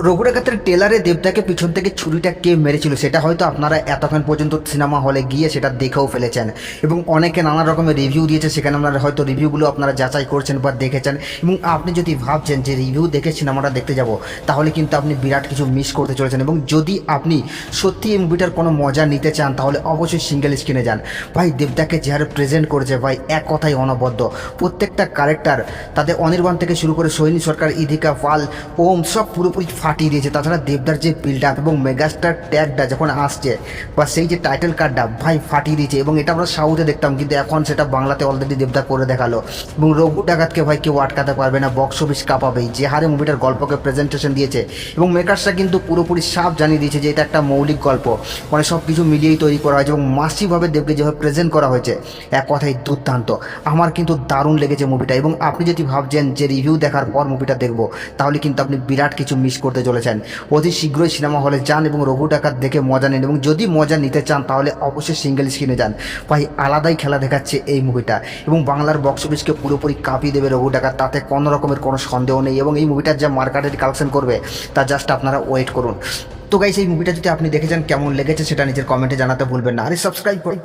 রঘু ডাকাতের টেলারে দেবদাকে পিছন থেকে ছুরিটা কে মেরেছিল সেটা হয়তো আপনারা এতক্ষণ পর্যন্ত সিনেমা হলে গিয়ে সেটা দেখেও ফেলেছেন এবং অনেকে নানা রকমের রিভিউ দিয়েছে, সেখানে আপনারা হয়তো রিভিউগুলো আপনারা যাচাই করছেন বা দেখেছেন। এবং আপনি যদি ভাবছেন যে রিভিউ দেখে সিনেমাটা দেখতে যাব, তাহলে কিন্তু আপনি বিরাট কিছু মিস করতে চলেছেন। এবং যদি আপনি সত্যি এই মুভিটার কোনো মজা নিতে চান, তাহলে অবশ্যই সিঙ্গেল স্ক্রিনে যান। ভাই দেবদাকে যে হারে প্রেজেন্ট করেছে, ভাই এক কথাই অনবদ্য। প্রত্যেকটা ক্যারেক্টার, তাদের অনির্বাণ থেকে শুরু করে সৈনী সরকার, ইদিকা পাল, ওম, সব পুরোপুরি ফাটিয়ে দিয়েছে। তাছাড়া দেবদার যে বিল্ড আপ এবং মেগাস্টার ট্যাগটা যখন আসছে, বা সেই যে টাইটেল কার্ডটা, ভাই ফাটিয়ে দিয়েছে। এবং এটা আমরা সাউথে দেখতাম, কিন্তু এখন সেটা বাংলাতে অলরেডি দেবদা করে দেখালো। এবং রঘু ডাকাতকে ভাই কেউ আটকাতে পারবে না, বক্স অফিস কাঁপাবেই। যে হারে মুভিটার গল্পকে প্রেজেন্টেশন দিয়েছে, এবং মেকার্সরা কিন্তু পুরোপুরি সাফ জানিয়ে দিয়েছে যে এটা একটা মৌলিক গল্প, মানে সব কিছু মিলিয়েই তৈরি করা হয়েছে। এবং মাসিভাবে দেবকে যেভাবে প্রেজেন্ট করা হয়েছে, এক কথাই দুর্দান্ত। আমার কিন্তু দারুণ লেগেছে মুভিটা। এবং আপনি যদি ভাবছেন যে রিভিউ দেখার পর মুভিটা দেখবো, তাহলে কিন্তু আপনি বিরাট কিছু মিস করতে চলেছেন। অতি শীঘ্রই সিনেমা হলে যান এবং রঘু ডাকাত দেখে মজা নিন। এবং যদি মজা নিতে চান, তাহলে অবশ্যই সিঙ্গেল স্ক্রিনে যান। ভাই আলাদাই খেলা দেখাচ্ছে এই মুভিটা, এবং বাংলার বক্স অফিসকে পুরোপুরি কাঁপিয়ে দেবে রঘু ডাকাত, তাতে কোনো রকমের কোনো সন্দেহ নেই। এবং এই মুভিটার যা মার্কেটের কালেকশন করবে, তা জাস্ট আপনারা ওয়েট করুন। তো গাইস, এই মুভিটা যদি আপনি দেখে যান, কেমন লেগেছে সেটা নিজের কমেন্টে জানাতে ভুলবেন না। আরে সাবস্ক্রাইব করুন।